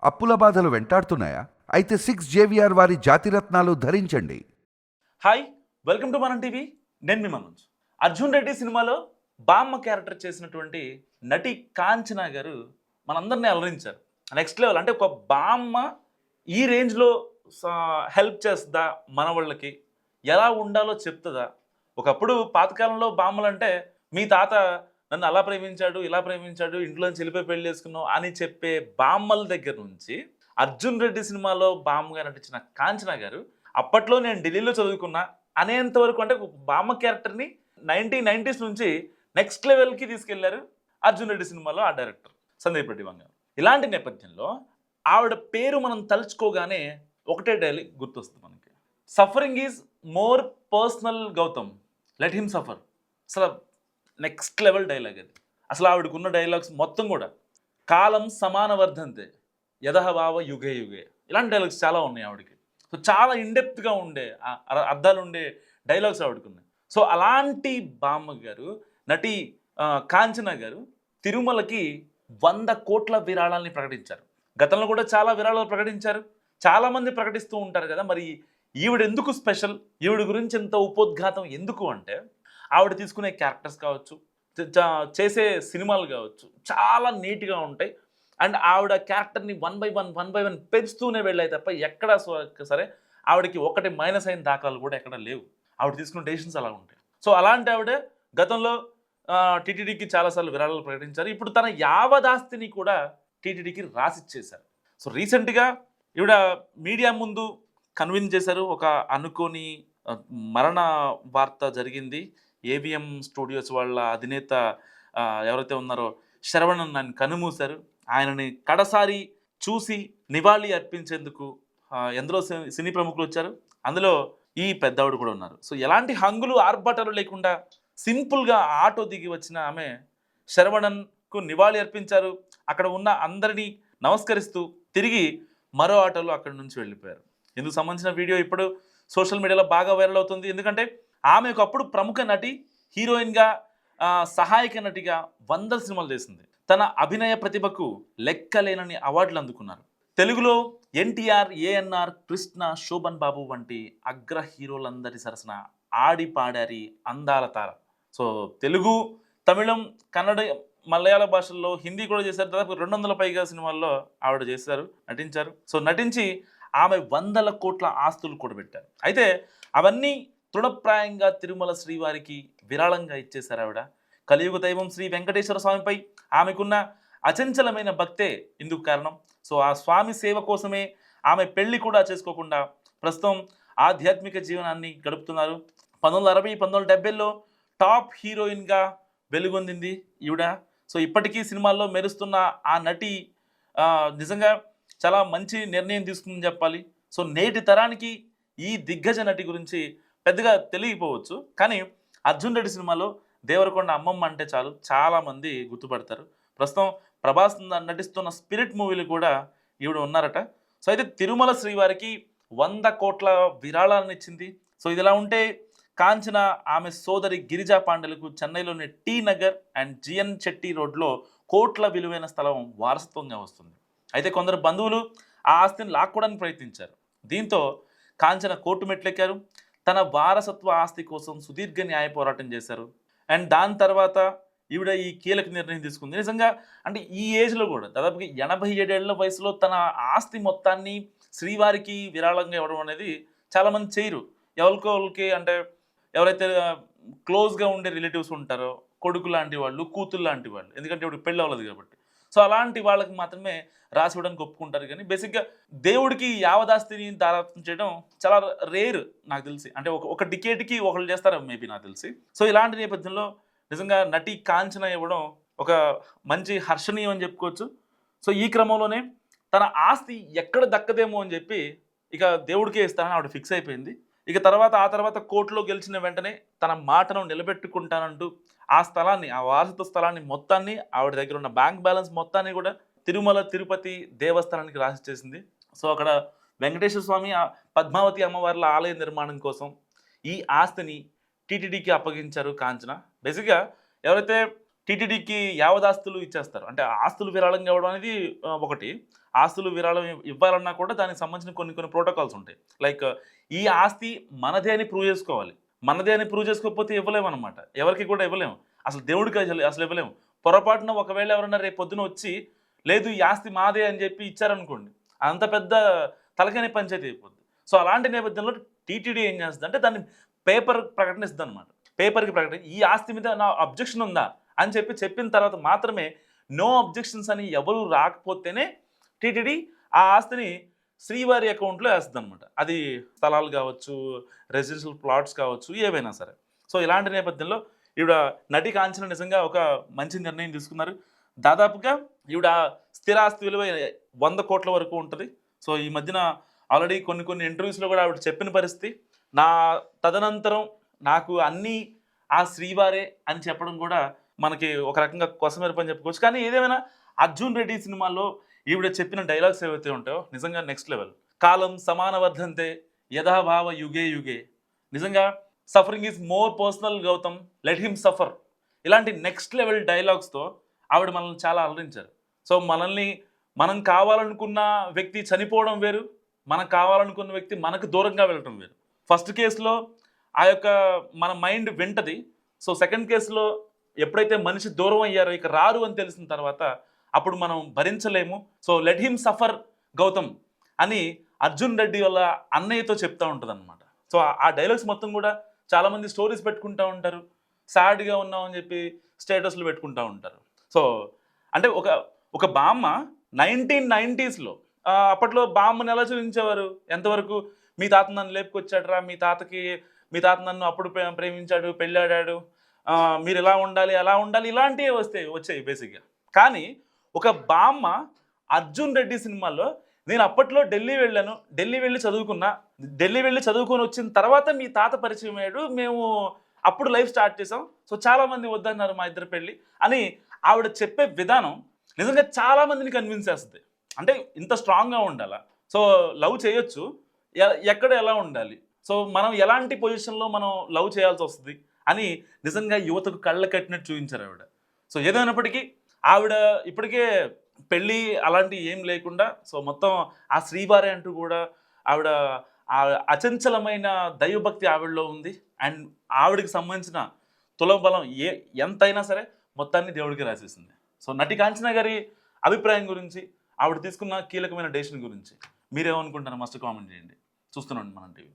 అప్పుల బాధలు వెంటాడుతున్నాయా? అయితే 6 JVR వారి జాతిరత్నాలు ధరించండి. హాయ్, వెల్కమ్ టు మనం టీవీ. నేను మీ మనోజ్. అర్జున్ రెడ్డి సినిమాలో బామ్మ క్యారెక్టర్ చేసినటువంటి నటి కాంచన గారు మనందరినీ అలరించారు. Next level. అంటే ఒక బామ్మ ఈ రేంజ్లో హెల్ప్ చేస్తుందా, మనవాళ్ళకి ఎలా ఉండాలో చెప్తుందా? ఒకప్పుడు పాతకాలంలో బామ్మలంటే మీ తాత నన్ను అలా ప్రేమించాడు, ఇలా ప్రేమించాడు, ఇంట్లోంచి వెళ్ళిపోయి పెళ్లి చేసుకున్నావు అని చెప్పే బామ్మల దగ్గర నుంచి అర్జున్ రెడ్డి సినిమాలో బామ్మగా నటించిన కాంచన గారు అప్పట్లో నేను ఢిల్లీలో చదువుకున్నా అనేంత వరకు, అంటే ఒక బామ్మ క్యారెక్టర్ని 1990s నుంచి నెక్స్ట్ లెవెల్కి తీసుకెళ్లారు అర్జున్ రెడ్డి సినిమాలో ఆ డైరెక్టర్ సందీప్ రెడ్డి వంగ. ఇలాంటి నేపథ్యంలో ఆవిడ పేరు మనం తలుచుకోగానే ఒకటే డైలాగ్ గుర్తొస్తుంది మనకి. Suffering is more personal Gautam, let him suffer. అసలు నెక్స్ట్ లెవెల్ డైలాగ్ అది. అసలు ఆవిడకున్న డైలాగ్స్ మొత్తం కూడా కాలం సమాన వర్ధంతే యదహ భావ యుగే యుగే, ఇలాంటి డైలాగ్స్ చాలా ఉన్నాయి ఆవిడకి. సో చాలా ఇండెప్త్గా ఉండే అర్థాలు ఉండే డైలాగ్స్ ఆవిడకున్నాయి. సో అలాంటి బామ్మ గారు, నటి కాంచన గారు తిరుమలకి 100 కోట్ల విరాళాలని ప్రకటించారు. గతంలో కూడా చాలా విరాళాలు ప్రకటించారు, చాలామంది ప్రకటిస్తూ ఉంటారు కదా. మరి ఈవిడ ఎందుకు స్పెషల్, ఈవిడ గురించి ఎంత ఉపోద్ఘాతం ఎందుకు అంటే, ఆవిడ తీసుకునే క్యారెక్టర్స్ కావచ్చు, చేసే సినిమాలు కావచ్చు, చాలా నీట్గా ఉంటాయి. అండ్ ఆవిడ క్యారెక్టర్ని వన్ బై వన్ పెంచుతూనే వెళ్ళాయి తప్ప ఎక్కడ సరే ఆవిడకి ఒకటి మైనస్ అయిన దాఖలాలు కూడా ఎక్కడ లేవు. ఆవిడ తీసుకున్న డెసిషన్స్ అలా ఉంటాయి. సో అలాంటి ఆవిడ గతంలో టీటీడీకి చాలాసార్లు విరాళాలు ప్రకటించారు. ఇప్పుడు తన యావదాస్తిని కూడా టీటీడీకి రాసిచ్చేశారు. సో రీసెంట్గా ఈవిడ మీడియా ముందు కన్విన్స్ చేశారు. ఒక అనుకోని మరణ వార్త జరిగింది. ఏవిఎం స్టూడియోస్ వాళ్ళ అధినేత ఎవరైతే ఉన్నారో శరవణన్ ఆయన కనుమూశారు. ఆయనని కడసారి చూసి నివాళి అర్పించేందుకు ఎందరో సినీ ప్రముఖులు వచ్చారు. అందులో ఈ పెద్దవాడు కూడా ఉన్నారు. సో ఎలాంటి హంగులు ఆర్భాటాలు లేకుండా సింపుల్గా ఆటో దిగి వచ్చిన ఆమె శరవణన్కు నివాళి అర్పించారు. అక్కడ ఉన్న అందరినీ నమస్కరిస్తూ తిరిగి మరో ఆటోలో అక్కడి నుంచి వెళ్ళిపోయారు. ఇందుకు సంబంధించిన వీడియో ఇప్పుడు సోషల్ మీడియాలో బాగా వైరల్ అవుతుంది. ఎందుకంటే ఆమె ఒకప్పుడు ప్రముఖ నటి, హీరోయిన్గా, సహాయక నటిగా 100 సినిమాలు చేసింది. తన అభినయ ప్రతిభకు లెక్కలేనని అవార్డులు అందుకున్నారు. తెలుగులో ఎన్టీఆర్, ఏఎన్ఆర్, కృష్ణ, శోభన్ బాబు వంటి అగ్ర హీరోలందరి సరసన ఆడి పాడారి అందాల తార. సో తెలుగు, తమిళం, కన్నడ, మలయాళ భాషల్లో, హిందీ కూడా చేశారు. దాదాపు 200 పైగా సినిమాల్లో ఆవిడ నటించారు. సో నటించి ఆమె 100 కోట్ల ఆస్తులు కూడబెట్టారు. అయితే అవన్నీ తృణప్రాయంగా తిరుమల శ్రీవారికి విరాళంగా ఇచ్చేశారు ఆవిడ. కలియుగ దైవం శ్రీ వెంకటేశ్వర స్వామిపై ఆమెకున్న అచంచలమైన భక్తే ఇందుకు కారణం. సో ఆ స్వామి సేవ కోసమే ఆమె పెళ్లి కూడా చేసుకోకుండా ప్రస్తుతం ఆధ్యాత్మిక జీవనాన్ని గడుపుతున్నారు. 1960, 1970లో టాప్ హీరోయిన్గా వెలుగొందింది ఈవిడ. సో ఇప్పటికీ సినిమాల్లో మెరుస్తున్న ఆ నటి నిజంగా చాలా మంచి నిర్ణయం తీసుకుందని చెప్పాలి. సో నేటి తరానికి ఈ దిగ్గజ నటి గురించి పెద్దగా తెలియకపోవచ్చు, కానీ అర్జున్ రెడ్డి సినిమాలో దేవరకొండ అమ్మమ్మ అంటే చాలు చాలామంది గుర్తుపడతారు. ప్రస్తుతం ప్రభాస్ నటిస్తున్న స్పిరిట్ మూవీలు కూడా ఈవిడ ఉన్నారట. సో అయితే తిరుమల శ్రీవారికి 100 కోట్ల విరాళాలను ఇచ్చింది. సో ఇదిలా ఉంటే కాంచన ఆమె సోదరి గిరిజా పాండేలకు చెన్నైలోని టీ నగర్ అండ్ జిఎన్ చెట్టి రోడ్లో కోట్ల విలువైన స్థలం వారసత్వంగా వస్తుంది. అయితే కొందరు బంధువులు ఆ ఆస్తిని లాక్కోవడానికి ప్రయత్నించారు. దీంతో కాంచన కోర్టు మెట్లెక్కారు. తన వారసత్వ ఆస్తి కోసం సుదీర్ఘ న్యాయ పోరాటం చేశారు. అండ్ దాని తర్వాత ఈవిడ ఈ కీలక నిర్ణయం తీసుకుంది. నిజంగా అంటే ఈ ఏజ్లో కూడా దాదాపుగా 87 ఏళ్ల వయసులో తన ఆస్తి మొత్తాన్ని శ్రీవారికి విరాళంగా ఇవ్వడం అనేది చాలామంది చేయరు. ఎవరికి అంటే ఎవరైతే క్లోజ్గా ఉండే రిలేటివ్స్ ఉంటారో, కొడుకు లాంటి వాళ్ళు, కూతురు లాంటి వాళ్ళు, ఎందుకంటే ఇప్పుడు పెళ్ళి అవ్వలేదు కాబట్టి. సో అలాంటి వాళ్ళకి మాత్రమే రాసి ఇవ్వడానికి ఒప్పుకుంటారు. కానీ బేసిక్గా దేవుడికి యావదాస్తిని దారాప్తం చేయడం చాలా రేర్ నాకు తెలిసి. అంటే ఒక డికేట్కి ఒకళ్ళు చేస్తారు మేబీ నాకు తెలిసి. సో ఇలాంటి నేపథ్యంలో నిజంగా నటి కాంచన ఇవ్వడం ఒక మంచి హర్షణీయం అని చెప్పుకోవచ్చు. సో ఈ క్రమంలోనే తన ఆస్తి ఎక్కడ దక్కదేమో అని చెప్పి ఇక దేవుడికే ఇస్తానని ఆవిడ ఫిక్స్ అయిపోయింది. ఇక ఆ తర్వాత కోర్టులో గెలిచిన వెంటనే తన మాటను నిలబెట్టుకుంటానంటూ ఆ స్థలాన్ని, ఆ వారసత్వ స్థలాన్ని మొత్తాన్ని, ఆవిడ దగ్గర ఉన్న బ్యాంక్ బ్యాలెన్స్ మొత్తాన్ని కూడా తిరుమల తిరుపతి దేవస్థానానికి రాసిచ్చేసింది. సో అక్కడ వెంకటేశ్వర స్వామి, పద్మావతి అమ్మవార్ల ఆలయ నిర్మాణం కోసం ఈ ఆస్తిని టీటీడీకి అప్పగించారు కాంచన. బేసిక్గా ఎవరైతే టీటీడీకి యావదాస్తులు ఇచ్చేస్తారు. అంటే ఆస్తులు విరాళంగా ఇవ్వడం అనేది ఒకటి. ఆస్తులు విరాళం ఇవ్వాలన్నా కూడా దానికి సంబంధించిన కొన్ని ప్రోటోకాల్స్ ఉంటాయి. లైక్ ఈ ఆస్తి మనదే అని ప్రూవ్ చేసుకోవాలి. మనదే అని ప్రూవ్ చేసుకోకపోతే ఇవ్వలేమనమాట. ఎవరికీ కూడా ఇవ్వలేము. అసలు దేవుడికి అసలు ఇవ్వలేము. పొరపాటున ఒకవేళ ఎవరన్నా రేపు పొద్దున వచ్చి లేదు ఈ ఆస్తి మాదే అని చెప్పి ఇచ్చారనుకోండి, అంత పెద్ద తలకాని పంచాయతీ అయిపోద్ది. సో అలాంటి నేపథ్యంలో టీటీడీ ఏం చేస్తుందంటే దాన్ని పేపర్ ప్రకటన ఇస్తుందన్నమాట. పేపర్‌కి ప్రకటన ఈ ఆస్తి మీద నా అబ్జెక్షన్ ఉందా అని చెప్పిన తర్వాత మాత్రమే నో అబ్జెక్షన్స్ అని ఎవరు రాకపోతేనే టీటీడీ ఆ ఆస్తిని శ్రీవారి అకౌంట్లో వేస్తుందన్నమాట. అది స్థలాలు కావచ్చు, రెసిడెన్షియల్ ప్లాట్స్ కావచ్చు, ఏవైనా సరే. సో ఇలాంటి నేపథ్యంలో ఈవిడ నటి కాంచన నిజంగా ఒక మంచి నిర్ణయం తీసుకున్నారు. దాదాపుగా ఈవిడ స్థిరాస్తి విలువ 100 కోట్ల వరకు ఉంటుంది. సో ఈ మధ్యన ఆల్రెడీ కొన్ని ఇంటర్వ్యూస్‌లో కూడా ఆవిడ చెప్పిన పరిస్థితి, నా తదనంతరం నాకు అన్నీ ఆ శ్రీవారే అని చెప్పడం కూడా మనకి ఒక రకంగా కొసమెరుపని చెప్పుకోవచ్చు. కానీ ఏదేమైనా 'అర్జున్ రెడ్డి' సినిమాలో ఈవిడ చెప్పిన డైలాగ్స్ ఏవైతే ఉంటాయో నిజంగా నెక్స్ట్ లెవెల్. కాలం సమానవర్ధంతే యథాభావ యుగే యుగే. నిజంగా suffering is more personal Gautam, let him suffer. ఇలాంటి నెక్స్ట్ లెవెల్ డైలాగ్స్తో ఆవిడ మనల్ని చాలా అలరించారు. సో మనం కావాలనుకున్న వ్యక్తి చనిపోవడం వేరు, మనం కావాలనుకున్న వ్యక్తి మనకు దూరంగా వెళ్ళటం వేరు. ఫస్ట్ కేసులో ఆ యొక్క మన మైండ్ వింటది. సో సెకండ్ కేసులో ఎప్పుడైతే మనిషి దూరం అయ్యారో ఇక రారు అని తెలిసిన తర్వాత అప్పుడు మనం భరించలేము. So let him suffer Gautam అని అర్జున్ రెడ్డి వాళ్ళ అన్నయ్యతో చెప్తూ ఉంటుంది అనమాట. సో ఆ డైలాగ్స్ మొత్తం కూడా చాలామంది స్టోరీస్ పెట్టుకుంటూ ఉంటారు, సాడ్గా ఉన్నామని చెప్పి స్టేటస్లు పెట్టుకుంటూ ఉంటారు. సో అంటే ఒక బామ్మ 1990స్లో అప్పట్లో బామ్మని ఎలా చూపించేవారు, ఎంతవరకు మీ తాత నన్ను లేపుకొచ్చాడరా, మీ తాత నన్ను అప్పుడు ప్రేమించాడు, పెళ్ళాడాడు, మీరు ఇలా ఉండాలి అలా ఉండాలి, ఇలాంటివే వచ్చాయి బేసిక్గా. కానీ ఒక బామ్మ అర్జున్ రెడ్డి సినిమాలో నేను అప్పట్లో ఢిల్లీ వెళ్ళాను, ఢిల్లీ వెళ్ళి చదువుకొని వచ్చిన తర్వాత మీ తాత పరిచయం అయ్యాడు, మేము అప్పుడు లైఫ్ స్టార్ట్ చేసాం, సో చాలామంది వద్దన్నారు మా ఇద్దరు పెళ్ళి అని ఆవిడ చెప్పే విధానం నిజంగా చాలామందిని కన్విన్స్ చేస్తుంది. అంటే ఇంత స్ట్రాంగ్గా ఉండాలా, సో లవ్ చేయొచ్చు, ఎక్కడ ఎలా ఉండాలి, సో మనం ఎలాంటి పొజిషన్లో మనం లవ్ చేయాల్సి వస్తుంది అని నిజంగా యువతకు కళ్ళ కట్టినట్టు చూపించారు ఆవిడ. సో ఏదైనప్పటికీ ఆవిడ ఇప్పటికే పెళ్ళి అలాంటివి ఏం లేకుండా సో మొత్తం ఆ శ్రీవారి అంటూ కూడా ఆవిడ ఆ అచంచలమైన దైవభక్తి ఆవిడలో ఉంది. అండ్ ఆవిడకి సంబంధించిన తులబలం ఎంతైనా సరే మొత్తాన్ని దేవుడికి రాసేసింది. సో నటి కాంచన గారి అభిప్రాయం గురించి, ఆవిడ తీసుకున్న కీలకమైన డెసిషన్ గురించి మీరేమనుకుంటారో మస్ట్ కామెంట్ చేయండి. చూస్తున్నాండి మనం టీవీ.